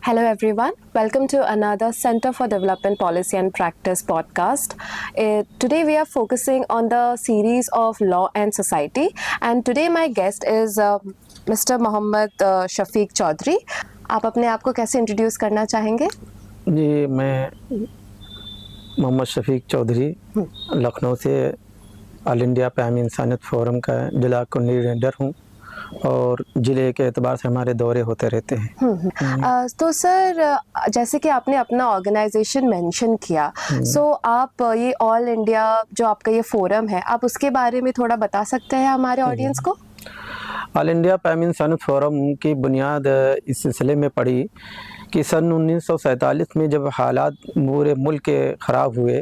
Hello, everyone. Welcome to another Center for Development Policy and Practice podcast. Today, we are focusing on the series of law and society. And today, my guest is Mr. Mohammad Shafiq Chaudhry. आप अपने आप को कैसे introduce करना चाहेंगे? जी, मैं मोहम्मद शफीक चौधरी लखनऊ से all India पैम इंसानियत फोरम का जिला कोऑर्डिनेटर हूँ और ज़िले के एतबार से हमारे दौरे होते रहते हैं। तो सर, जैसे कि आपने अपना ऑर्गेनाइजेशन मेंशन किया, सो आप ये ऑल इंडिया जो आपका ये फोरम है, आप उसके बारे में थोड़ा बता सकते हैं हमारे ऑडियंस को? ऑल इंडिया पैम इंसानियत फोरम की बुनियाद इस सिलसिले में पड़ी कि सन 1947 में जब हालात पूरे मुल्क के ख़राब हुए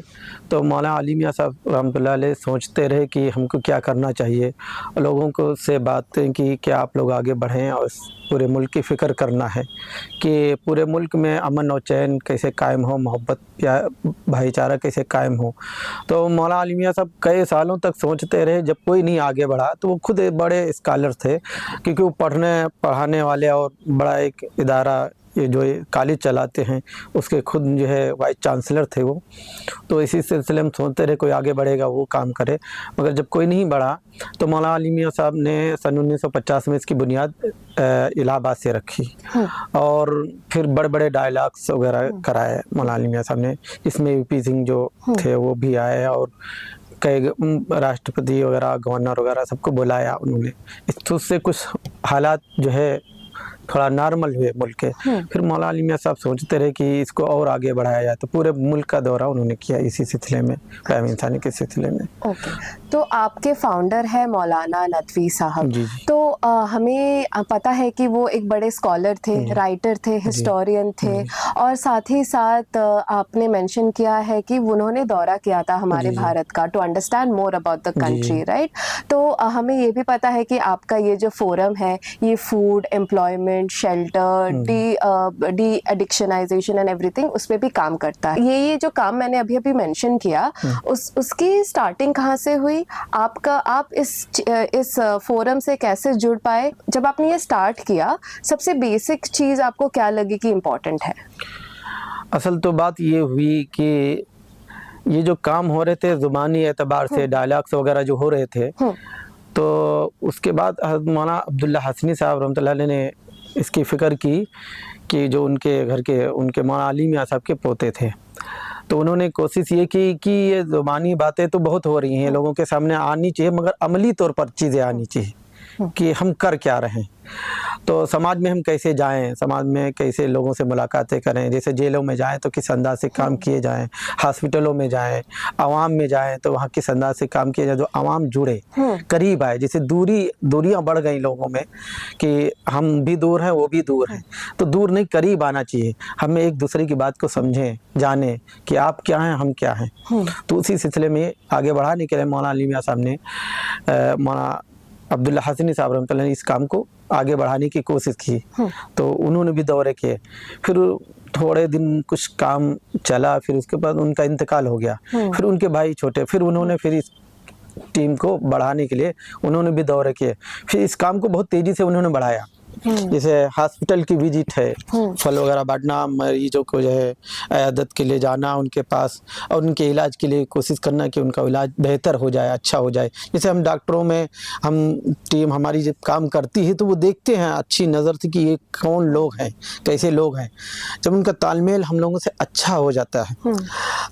तो मौलाना अली मियां साहब रहमतुल्लाह अलैह सोचते रहे कि हमको क्या करना चाहिए। लोगों को से बातें की कि आप लोग आगे बढ़ें और पूरे मुल्क की फ़िक्र करना है कि पूरे मुल्क में अमन और चैन कैसे कायम हो, मोहब्बत या भाईचारा कैसे कायम हो। तो मौलाना अली मियां साहब कई सालों तक सोचते रहे, जब कोई नहीं आगे बढ़ा तो वो खुद बड़े स्कॉलर थे क्योंकि वो पढ़ाने वाले और बड़ा एक इदारा ये जो कॉलेज चलाते हैं उसके खुद जो है वाइस चांसलर थे वो। तो इसी सिलसिले में सोचते रहे कोई आगे बढ़ेगा वो काम करे, मगर जब कोई नहीं बढ़ा तो मौलाना अली मियां साहब ने सन 1950 में इसकी बुनियाद इलाहाबाद से रखी और फिर बड़े बड़े डायलॉग्स वगैरह कराए मौलाना अली मियां साहब ने। इसमें यूपी सिंह जो थे वो भी आए और कई राष्ट्रपति वगैरह गवर्नर वगैरह सबको बुलाया उन्होंने। इससे कुछ हालात जो है थोड़ा नॉर्मल हुए मुल्क के। फिर मौलाना अली मियां साहब सोचते रहे कि इसको और आगे बढ़ाया जाए, तो पूरे मुल्क का दौरा उन्होंने किया इसी सिलसिले में, पैम इंसानी के सिलसिले में। ओके, तो आपके फाउंडर है मौलाना नदवी साहब। जी। तो हमें पता है कि वो एक बड़े स्कॉलर थे, राइटर थे, हिस्टोरियन थे और साथ ही साथ आपने मेंशन किया है कि उन्होंने दौरा किया था हमारे भारत का to understand more about the country, right? तो हमें ये भी पता है कि आपका ये जो फोरम है ये food, employment, shelter, de addictionization and everything उस पे भी काम करता है। ये जो काम मैंने अभी मेंशन किया, उसकी स्टार्टिंग कहाँ से हुई? आप इस फोरम से कैसे जुड़ पाए? जब आपने ये स्टार्ट किया, सबसे बेसिक चीज आपको क्या लगी कि इम्पोर्टेंट है? असल तो बात ये हुई कि ये जो काम हो रहे थे ज़ुबानी एतबार से, डायलॉग्स वगैरह जो हो रहे थे, तो उसके बाद मौलाना अब्दुल्ला हसनी साहब रहमतुल्लाह अलैह ने इसकी फ़िक्र की कि जो उनके मौलाना अली मियां साहब के पोते थे, तो उन्होंने कोशिश ये की कि ये ज़ुबानी बातें तो बहुत हो रही हैं, लोगों के सामने आनी चाहिए, मगर अमली तौर पर चीज़ें आनी चाहिए कि हम कर क्या रहे हैं। तो समाज में हम कैसे जाएं, समाज में कैसे लोगों से मुलाकातें करें, जैसे जेलों में जाएं तो किस अंदाज से काम किए जाएं, हॉस्पिटलों में जाएं, आवाम में जाएं तो वहाँ किस अंदाज से काम किए जाए, जो आवाम जुड़े, करीब आए। जैसे दूरियां बढ़ गई लोगों में कि हम भी दूर हैं वो भी दूर हैं, तो दूर नहीं करीब आना चाहिए। हमें एक दूसरे की बात को समझें, जानें कि आप क्या हैं हम क्या हैं। तो उसी सिलसिले में आगे बढ़ाने के लिए मौलाना अली मियां साहब ने मौलाना अब्दुल्ला हसनी साहब रहमतुल्लाह ने इस काम को आगे बढ़ाने की कोशिश की। तो उन्होंने भी दौरे किए, फिर थोड़े दिन कुछ काम चला, फिर उसके बाद उनका इंतकाल हो गया। फिर उनके भाई छोटे, फिर उन्होंने फिर इस टीम को बढ़ाने के लिए उन्होंने भी दौरे किए, फिर इस काम को बहुत तेज़ी से उन्होंने बढ़ाया। जैसे हॉस्पिटल की विजिट है, फल वगैरह बांटना, मरीजों को जो है इयादत के लिए जाना उनके पास और उनके इलाज के लिए कोशिश करना कि उनका इलाज बेहतर हो जाए, अच्छा हो जाए। जैसे हम डॉक्टरों में टीम हमारी जब काम करती है तो वो देखते हैं अच्छी नज़र से कि ये कौन लोग हैं, कैसे लोग हैं। जब उनका तालमेल हम लोगों से अच्छा हो जाता है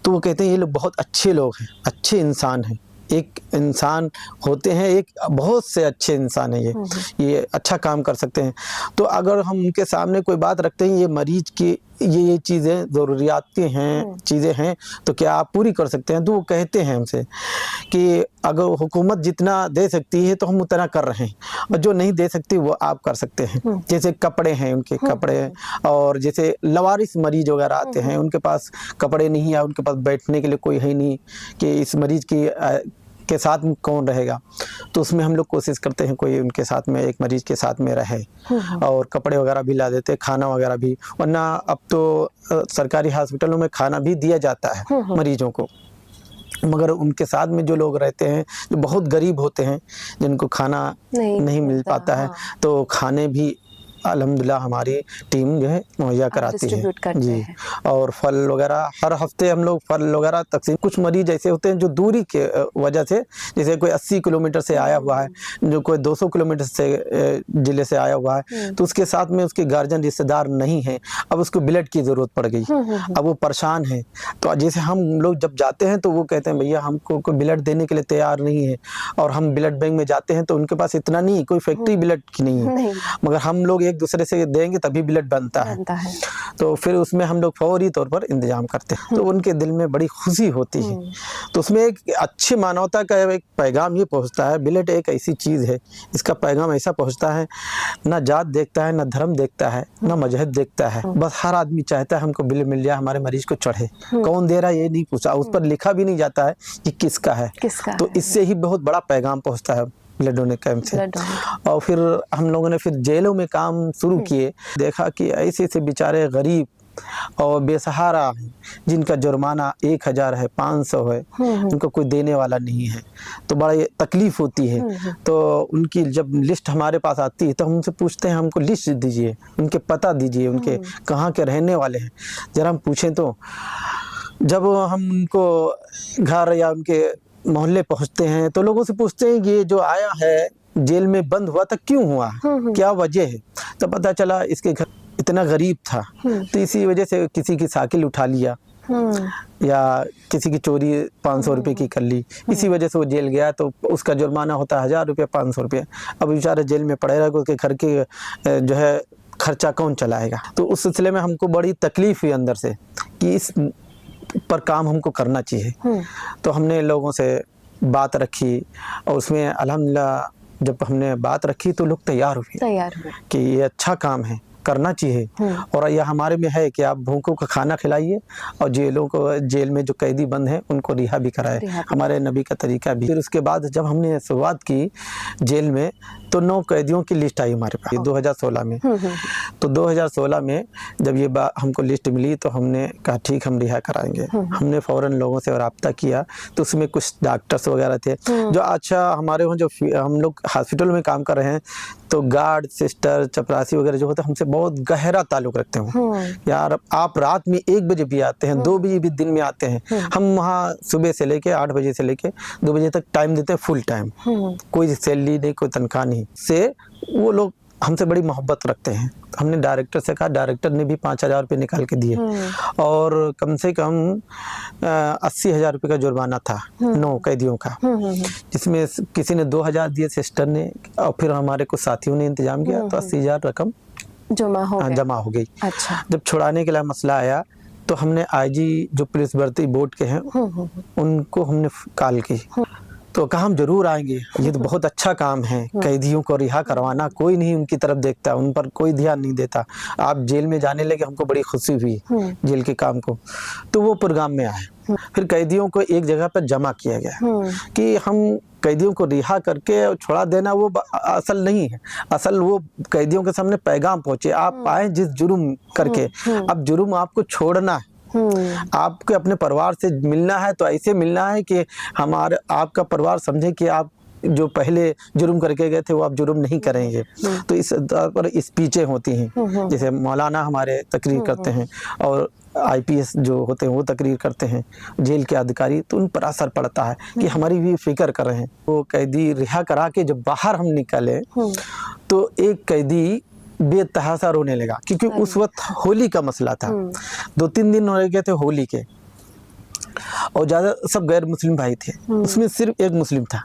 तो वो कहते हैं ये लोग बहुत अच्छे लोग हैं, अच्छे इंसान हैं। एक इंसान होते हैं, एक बहुत से अच्छे इंसान है, ये अच्छा काम कर सकते हैं। तो अगर हम उनके सामने कोई बात रखते हैं, ये मरीज की ये चीज़ें ज़रूरियातें हैं, चीज़ें हैं, तो क्या आप पूरी कर सकते हैं? तो वो कहते हैं हमसे कि अगर हुकूमत जितना दे सकती है तो हम उतना कर रहे हैं, और जो नहीं दे सकती वो आप कर सकते हैं। जैसे कपड़े हैं, उनके कपड़े, और जैसे लवारिस मरीज वगैरह आते हैं, उनके पास कपड़े नहीं है, उनके पास बैठने के लिए कोई है नहीं कि इस मरीज के साथ में कौन रहेगा, तो उसमें हम लोग कोशिश करते हैं कोई उनके साथ में, एक मरीज के साथ में रहे, और कपड़े वगैरह भी ला देते, खाना वगैरह भी। वरना अब तो सरकारी हॉस्पिटलों में खाना भी दिया जाता है मरीजों को, मगर उनके साथ में जो लोग रहते हैं जो बहुत गरीब होते हैं, जिनको खाना नहीं मिल पाता है, तो खाने भी अल्हम्दुलिल्लाह हमारी टीम जो है मुहैया कराती है डिस्ट्रीब्यूट करते जी। हैं। और फल वगैरह हर हफ्ते हम लोग फल वगैरह तकसीम, कुछ मरीज ऐसे होते हैं जो दूरी के वजह से, जैसे कोई 80 किलोमीटर से आया हुआ है, जो कोई 200 किलोमीटर से जिले से आया हुआ है, तो उसके साथ में उसके गार्जियन रिश्तेदार नहीं है, अब उसको ब्लड की जरूरत पड़ गई, अब वो परेशान है। तो जैसे हम लोग जब जाते हैं तो वो कहते हैं भैया हमको कोई ब्लड देने के लिए तैयार नहीं है, और हम ब्लड बैंक में जाते हैं तो उनके पास इतना नहीं, कोई फैक्ट्री ब्लड की नहीं है, मगर हम लोग एक दूसरे से देंगे तभी ब्लड बनता है। तो फिर उसमें हम लोग फौरी तौर पर इंतजाम करते हैं, तो उनके दिल में बड़ी खुशी होती है। तो उसमें एक अच्छी मानवता का एक पैगाम ये पहुंचता है, ब्लड एक ऐसी चीज़ है, इसका पैगाम ऐसा पहुंचता है, ना जात देखता है, ना धर्म देखता है, ना मजहब देखता है, बस हर आदमी चाहता है हमको ब्लड मिल जाए, हमारे मरीज को चढ़े, कौन दे रहा है ये नहीं पूछा, उस पर लिखा भी नहीं जाता है कि किसका है। तो इससे ही बहुत बड़ा पैगाम पहुंचता है ब्लड डोनेट कैंप से। और फिर हम लोगों ने फिर जेलों में काम शुरू किए, देखा कि ऐसे ऐसे बेचारे गरीब और बेसहारा हैं जिनका जुर्माना 1000 है, 500 है, उनको कोई देने वाला नहीं है, तो बड़ा तकलीफ होती है। तो उनकी जब लिस्ट हमारे पास आती है तो हम उनसे पूछते हैं हमको लिस्ट दीजिए, उनके पता दीजिए, उनके कहाँ के रहने वाले हैं जरा हम पूछें। तो जब हम उनको घर या उनके मोहल्ले पहुंचते हैं तो लोगों से पूछते हैं कि ये जो आया है जेल में बंद हुआ था क्यों हुआ, क्या वजह है, तो पता चला इसके घर इतना गरीब था तो इसी वजह से किसी की साइकिल उठा लिया या किसी की चोरी 500 रुपए की कर ली, इसी वजह से वो जेल गया, तो उसका जुर्माना होता है 1000 रुपये, 500 रुपये। अब बेचारा जेल में पड़े रहेगा, उसके घर के जो है खर्चा कौन चलाएगा। तो उस सिलसिले में हमको बड़ी तकलीफ हुई अंदर से कि इस पर काम हमको करना चाहिए। तो हमने लोगों से बात रखी और उसमें अल्हम्दुलिल्लाह जब हमने बात रखी तो लोग तैयार हुए कि ये अच्छा काम है, करना चाहिए, और यह हमारे में है कि आप भूखों को खाना खिलाइए और जेल में जो कैदी बंद हैं उनको रिहा भी कराए, हमारे नबी का तरीका भी। फिर उसके बाद जब हमने शुरुआत की जेल में तो 9 कैदियों की लिस्ट आई हमारे पास 2016 में। तो 2016 में जब ये हमको लिस्ट मिली तो हमने कहा ठीक हम रिहा कराएंगे। हमने फौरन लोगों से रब्ता किया, तो उसमें कुछ डॉक्टर्स वगैरह थे जो अच्छा हमारे वहाँ जो हम लोग हॉस्पिटल में काम कर रहे हैं तो गार्ड सिस्टर चपरासी वगैरह जो होते हैं हमसे बहुत गहरा ताल्लुक रखते हैं। यार आप रात में 1 बजे भी आते हैं, 2 बजे भी दिन में आते हैं, हम वहाँ सुबह से लेके 8 बजे से लेके 2 बजे तक टाइम देते हैं, फुल टाइम, कोई सैलरी नहीं, कोई तनख्वाह नहीं, से वो लोग हमसे बड़ी मोहब्बत रखते हैं। हमने डायरेक्टर से कहा, डायरेक्टर ने भी 5000 रुपये निकाल के दिए और कम से कम 80,000 रुपये का जुर्माना था 9 कैदियों का, जिसमें किसी ने 2000 दिए सिस्टर ने, और फिर हमारे कुछ साथियों ने इंतजाम किया तो 80,000 रकम जमा हो गई। अच्छा। जब छुड़ाने के लिए मसला आया तो हमने आईजी जो पुलिस भर्ती बोर्ड के हैं उनको हमने कॉल की, तो कहा हम जरूर आएंगे, ये तो बहुत अच्छा काम है, कैदियों को रिहा करवाना, कोई नहीं उनकी तरफ देखता, उन पर कोई ध्यान नहीं देता, आप जेल में जाने लगे, हमको बड़ी खुशी हुई जेल के काम को। तो वो प्रोग्राम में आए, फिर कैदियों को एक जगह पर जमा किया गया कि हम कैदियों को रिहा करके छुड़ा देना वो असल नहीं है, असल वो कैदियों के सामने पैगाम पहुंचे, आप आए जिस जुर्म करके, अब जुर्म आपको छोड़ना है, आपके अपने परिवार से मिलना है तो ऐसे मिलना है कि आपका परिवार समझे कि आप जो पहले जुर्म करके गए थे वो आप जुर्म नहीं करेंगे। तो इस पर स्पीचें होती हैं, जैसे मौलाना हमारे तकरीर करते हैं और IPS जो होते हैं वो तकरीर करते हैं, जेल के अधिकारी, तो उन पर असर पड़ता है कि हमारी भी फिक्र कर रहे हैं। वो कैदी रिहा करा के जब बाहर हम निकले तो एक कैदी बेतहासा रोने लगा, क्योंकि उस वक्त होली का मसला था, 2-3 दिन हो गए थे होली के, और ज्यादा सब गैर मुस्लिम भाई थे, उसमें सिर्फ एक मुस्लिम था।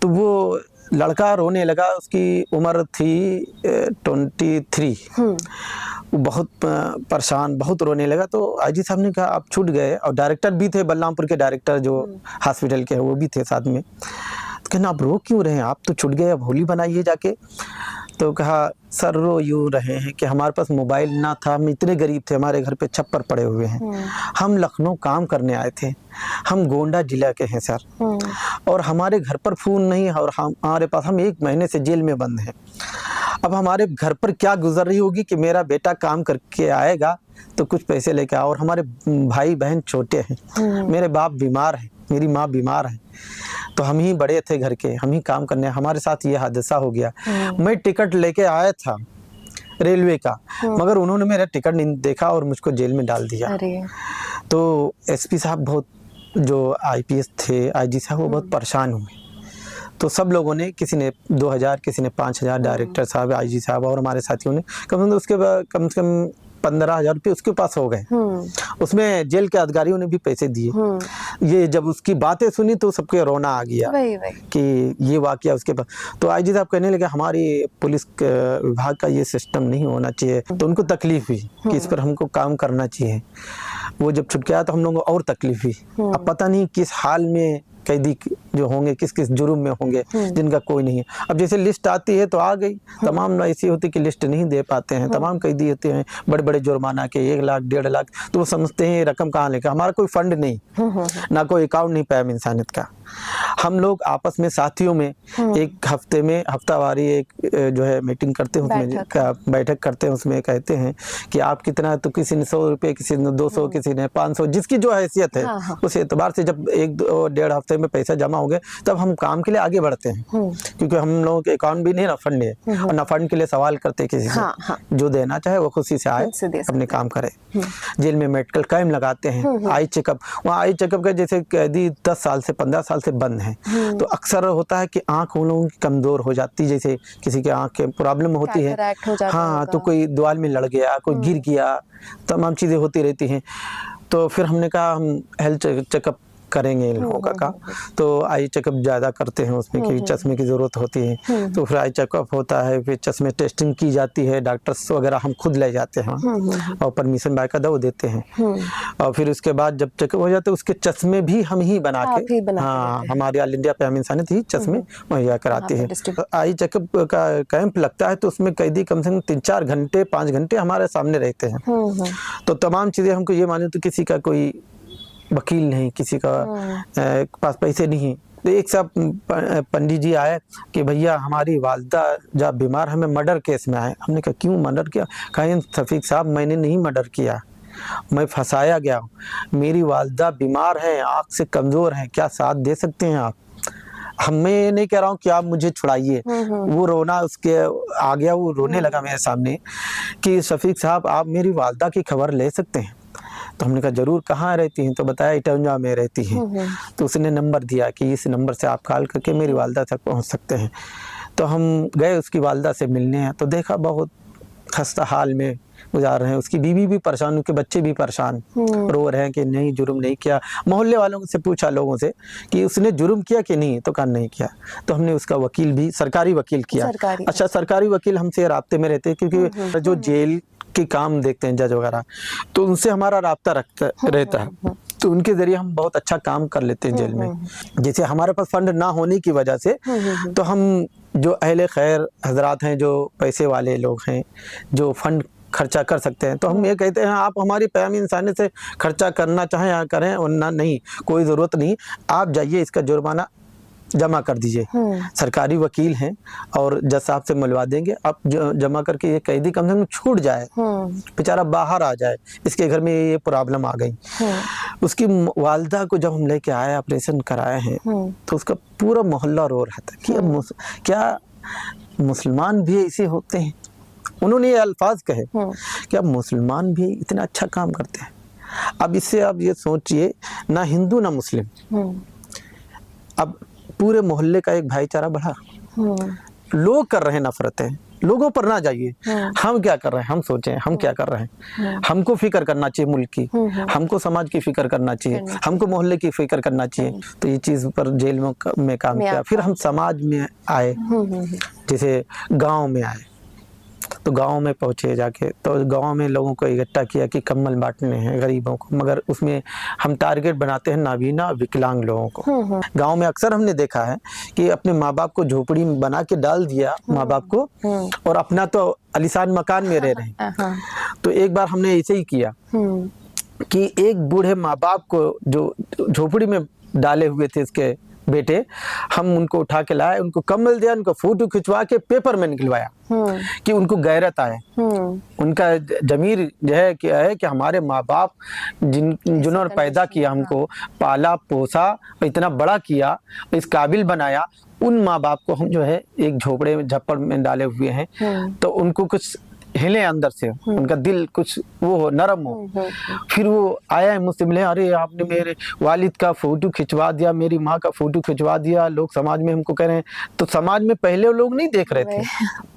तो वो लड़का रोने लगा, उसकी उम्र थी 23, वो बहुत परेशान, बहुत रोने लगा। तो आईजी साहब ने कहा आप छूट गए, और डायरेक्टर भी थे, बलरामपुर के डायरेक्टर जो हॉस्पिटल के वो भी थे साथ में, तो कहना आप रो क्यों रहे हैं, आप तो छूट गए, अब होली बनाइए जाके। तो कहा सर रो यूँ रहे हैं कि हमारे पास मोबाइल ना था, हम इतने गरीब थे, हमारे घर पे छप्पर पड़े हुए हैं, हम लखनऊ काम करने आए थे, हम गोंडा जिला के हैं सर, और हमारे घर पर फ़ोन नहीं है, और हमारे पास हम 1 महीने से जेल में बंद हैं। अब हमारे घर पर क्या गुजर रही होगी कि मेरा बेटा काम करके आएगा तो कुछ पैसे लेके आओ, और हमारे भाई बहन छोटे हैं, मेरे बाप बीमार हैं, मेरी माँ बीमार है, तो हम ही बड़े थे घर के, हम ही काम करने, हमारे साथ ये हादसा हो गया। मैं टिकट लेके आया था रेलवे का, मगर उन्होंने मेरा टिकट नहीं देखा और मुझको जेल में डाल दिया। अरे तो एसपी साहब बहुत, जो आईपीएस थे, आईजी साहब, वो बहुत परेशान हुए। तो सब लोगों ने, किसी ने 2000, किसी ने 5000, डायरेक्टर साहब, आईजी साहब और हमारे साथियों ने कम से कम 15,000 रुपये उसके पास हो गए। उसमें जेल के अधिकारियों ने भी पैसे दिए। ये जब उसकी बातें सुनी तो सबके रोना आ गया कि ये वाकया उसके पास। तो आईजी साहब कहने लगे हमारी पुलिस विभाग का ये सिस्टम नहीं होना चाहिए। तो उनको तकलीफ हुई कि इस पर हमको काम करना चाहिए। वो जब छुट गया तो हम लोगों को और तकलीफ हुई। अब पता नहीं किस हाल में कैदी जो होंगे, किस किस जुर्म में होंगे, जिनका कोई नहीं है। अब जैसे लिस्ट आती है तो आ गई, तमाम ऐसी होती कि लिस्ट नहीं दे पाते हैं। तमाम कैदी होते हैं बड़े बड़े जुर्माना के, 1 लाख 1.5 लाख, तो वो समझते हैं रकम कहाँ लेकर। हमारा कोई फंड नहीं, ना कोई अकाउंट नहीं पैम इंसानियत का। हम लोग आपस में साथियों में एक हफ्ते में हफ्तावारी एक जो है मीटिंग करते हैं, उसमें बैठक करते हैं। उसमें कहते हैं कि आप कितना, तो किसी ने 100 रुपये, किसी ने 200, किसी ने 500, जिसकी जो हैसियत है उस एतबार से जब 1-1.5 हफ्ते में पैसा जमा हो गया तब हम काम के लिए आगे बढ़ते हैं। क्योंकि हम लोगों के अकाउंट भी नहीं, ना फंड है, और ना फंड के लिए सवाल करते किसी से। जो देना चाहे वो खुशी से आए, अपने काम करे। जेल में मेडिकल कैंप लगाते हैं, आई चेकअप। वहाँ आई चेकअप का जैसे कैदी 10 साल से 15 साल से बंद है, तो अक्सर होता है कि आंख उन लोगों की कमजोर हो जाती है, जैसे किसी के आंख के प्रॉब्लम होती है। हाँ, तो कोई दीवार में लड़ गया, कोई गिर गया, तमाम चीजें होती रहती हैं। तो फिर हमने कहा हम हेल्थ चेकअप करेंगे इन लोगों का। तो आई चेकअप ज़्यादा करते हैं उसमें, कि चश्मे की ज़रूरत होती है। तो फिर आई चेकअप होता है, फिर चश्मे टेस्टिंग की जाती है, डॉक्टर्स वगैरह हम खुद ले जाते हैं और परमिशन बाकायदा वो देते हैं। और फिर उसके बाद जब चेकअप हो जाते हैं उसके चश्मे भी हम ही बना के, हाँ, हमारे ऑल इंडिया पैम इंसानियत ही चश्मे मुहैया कराती है। आई चेकअप का कैंप लगता है तो उसमें कैदी कम से कम 3-4 घंटे 5 घंटे हमारे सामने रहते हैं। तो तमाम चीज़ें हमको ये मालूम, तो किसी का कोई वकील नहीं, किसी का पास पैसे नहीं। तो एक साहब पंडित जी आए कि भैया हमारी वालदा जब बीमार, हमें मर्डर केस में आए। हमने कहा क्यों मर्डर किया? कहा शफीक साहब मैंने नहीं मर्डर किया, मैं फंसाया गया हूँ। मेरी वालदा बीमार है, आँख से कमज़ोर है, क्या साथ दे सकते हैं आप? मैं ये नहीं कह रहा हूँ कि आप मुझे छुड़ाइए। वो रोना उसके आ गया, वो रोने लगा मेरे सामने कि शफीक साहब आप मेरी वालदा की खबर ले सकते हैं। तो हमने कहा जरूर, कहाँ रहती हैं? तो बताया इटौंजा में रहती हैं। तो उसने नंबर दिया कि इस नंबर से आप कॉल करके मेरी वालदा तक पहुँच सकते हैं। तो हम गए उसकी वालदा से मिलने हैं, तो देखा बहुत खस्ता हाल में गुजार रहे हैं। उसकी बीवी भी परेशान, उसके बच्चे भी परेशान, रो रहे हैं कि नहीं जुर्म नहीं किया। मोहल्ले वालों से पूछा लोगों से कि उसने जुर्म किया कि नहीं, तो कहा नहीं किया। तो हमने उसका वकील भी, सरकारी वकील किया। अच्छा, सरकारी वकील हमसे राब्ते में रहते हैं, क्योंकि जो जेल के काम देखते हैं जज वगैरह, तो उनसे हमारा राब्ता रहता है। तो उनके जरिए हम बहुत अच्छा काम कर लेते हैं जेल में। जैसे हमारे पास फंड ना होने की वजह से, तो हम जो अहले खैर हजरात हैं, जो पैसे वाले लोग हैं, जो फंड खर्चा कर सकते हैं, तो हम ये कहते हैं आप हमारी पैम इंसानियत से खर्चा करना चाहें यहाँ करें, वरना नहीं, कोई ज़रूरत नहीं। आप जाइए, इसका जुर्माना जमा कर दीजिए। सरकारी वकील हैं और जज साहब से मिलवा देंगे, आप जमा करके ये कैदी कम से कम छूट जाए, बेचारा बाहर आ जाए, इसके घर में ये प्रॉब्लम आ गई। उसकी वालदा को जब हम लेके आए, ऑपरेशन कराए हैं, तो उसका पूरा मोहल्ला रो रहा था कि अब क्या मुसलमान भी ऐसे होते हैं? उन्होंने ये अल्फाज कहे कि अब मुसलमान भी इतना अच्छा काम करते हैं। अब इससे आप ये सोचिए, ना हिंदू ना मुस्लिम, अब पूरे मोहल्ले का एक भाईचारा बढ़ा। लोग कर रहे हैं नफरतें, लोगों पर ना जाइए। हम क्या कर रहे हैं, हम सोचें हम क्या कर रहे हैं। हमको फिक्र करना चाहिए मुल्क की, हमको समाज की फिक्र करना चाहिए, हमको मोहल्ले की फिक्र करना चाहिए। तो ये चीज़ पर जेल में काम किया। फिर हम समाज में आए, जैसे गांव में आए, तो गांव में पहुंचे जाके, तो गांव में लोगों को इकट्ठा किया कि कम्बल बांटने हैं गरीबों को, मगर उसमें हम टारगेट बनाते हैं नाबीना विकलांग लोगों को। गांव में अक्सर हमने देखा है कि अपने माँ बाप को झोपड़ी में बना के डाल दिया माँ बाप को, और अपना तो आलीशान मकान में रह रहे हैं। तो एक बार हमने ऐसे ही किया कि एक बूढ़े माँ बाप को जो झोपड़ी में डाले हुए थे इसके बेटे, हम उनको उठा के लाए, उनको कम्बल दिया, उनको फोटो खिंचवा के पेपर में निकलवाया कि उनको गैरत आए। उनका जमीर जो है क्या है कि हमारे माँ बाप जिन्होंने पैदा किया, हमको पाला पोसा, इतना बड़ा किया, इस काबिल बनाया, उन माँ बाप को हम जो है एक झोपड़े में झप्पड़ में डाले हुए हैं। तो उनको कुछ हिले अंदर से, उनका दिल कुछ वो हो, नरम हो। फिर वो आया है मुझसे मिले, अरे आपने मेरे वालिद का फोटो खिंचवा दिया, मेरी माँ का फोटो खिंचवा दिया, लोग समाज में हमको कह रहे हैं। तो समाज में पहले वो लोग नहीं देख रहे थे,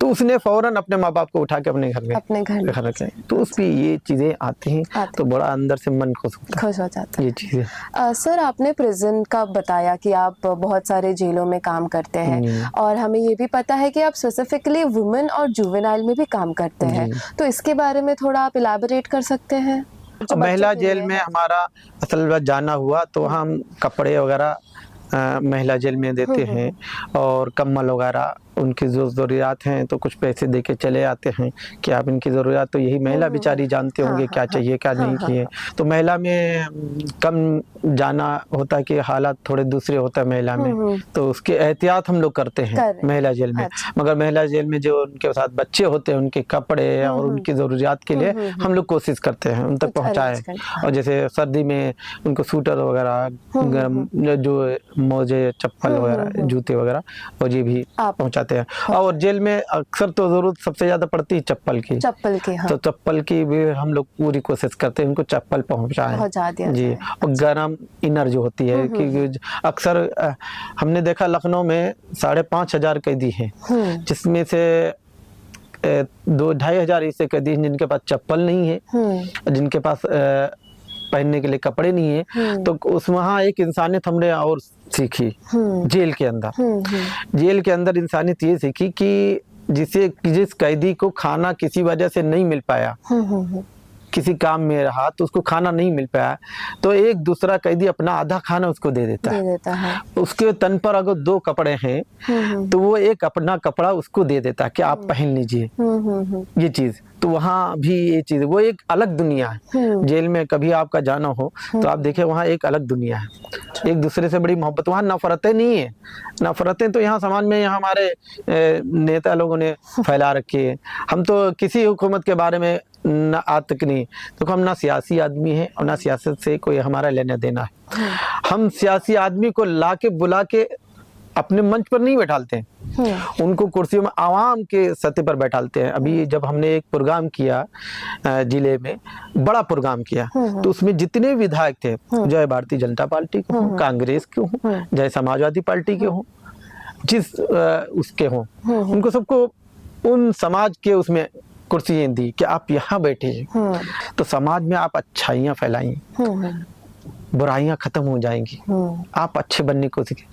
तो उसने फौरन अपने माँ बाप को उठा के अपने घर में घर रखे। तो उस पे ये चीजें आती हैं तो बड़ा अंदर से मन खुश हो जाता है ये चीजें। सर, आपने प्रिजन का बताया कि आप बहुत सारे जेलों में काम करते हैं, और हमें ये भी पता है कि आप स्पेसिफिकली वुमेन और जुवेनाइल में भी काम करते हैं, तो इसके बारे में थोड़ा आप इलैबोरेट कर सकते हैं? महिला जेल में हमारा असल बात जाना हुआ तो हम कपड़े वगैरह महिला जेल में देते हैं, और कम्बल वगैरह उनकी जो ज़रूरियात हैं तो कुछ पैसे दे के चले आते हैं कि आप इनकी ज़रूरियात, तो यही महिला बेचारी जानते होंगे क्या चाहिए क्या नहीं चाहिए। तो महिला में कम जाना होता है कि हालात थोड़े दूसरे होता है महिला में, तो उसके एहतियात हम लोग करते हैं महिला जेल में। मगर महिला जेल में जो उनके साथ बच्चे होते हैं, उनके कपड़े और उनकी ज़रूरियात के लिए हम लोग कोशिश करते हैं उन तक पहुँचाएँ। और जैसे सर्दी में उनको सूटर वगैरह, जो मोजे चप्पल वगैरह जूते वगैरह, और ये भी पहुँचाते हैं। और जेल में अक्सर तो जरूरत सबसे ज्यादा पड़ती है चप्पल की। हाँ। तो चप्पल की भी हम लोग पूरी कोशिश करते हैं उनको चप्पल पहुंचाएं जी। और गर्म इनर जो होती है कि अक्सर हमने देखा लखनऊ में 5,500 कैदी हैं, जिसमें से 2-2,500 ऐसे कैदी हैं जिनके पास चप्पल नहीं है, जिनके पास पहनने के लिए कपड़े नहीं है। तो उस वहाँ एक इंसानियत हमने और सीखी जेल के अंदर। जेल के अंदर इंसानियत ये सीखी कि जिस कैदी को खाना किसी वजह से नहीं मिल पाया, किसी काम में रहा तो उसको खाना नहीं मिल पाया, तो एक दूसरा कैदी अपना आधा खाना उसको दे देता है। उसके तन पर अगर 2 कपड़े हैं तो वो एक अपना कपड़ा उसको दे देता है कि आप पहन लीजिए। ये चीज तो वहाँ भी ये चीज, वो एक अलग दुनिया है। जेल में कभी आपका जाना हो तो आप देखें वहाँ एक अलग दुनिया है, एक दूसरे से बड़ी मोहब्बत, वहाँ नफरतें नहीं है। नफरतें तो यहाँ समाज में हमारे नेता लोगों ने फैला रखी है। हम तो किसी हुकूमत के बारे में न आज तक नहीं, तो हम ना सियासी आदमी हैं और ना सियासत से कोई हमारा लेना देना है। हम सियासी आदमी को ला के बुला के अपने मंच पर नहीं बैठालते हैं, उनको कुर्सियों में आवाम के सतह पर बैठालते हैं। अभी जब हमने एक प्रोग्राम किया जिले में, बड़ा प्रोग्राम किया, तो उसमें जितने विधायक थे, चाहे भारतीय जनता पार्टी के हों, कांग्रेस के हों, चाहे समाजवादी पार्टी के हों, जिस उसके हों, उनको सबको उन समाज के उसमें कुर्सियां दी कि आप यहाँ बैठिए, तो समाज में आप अच्छाइयाँ फैलाइए, बुराइयां खत्म हो जाएंगी, आप अच्छे बनने की कोशिश।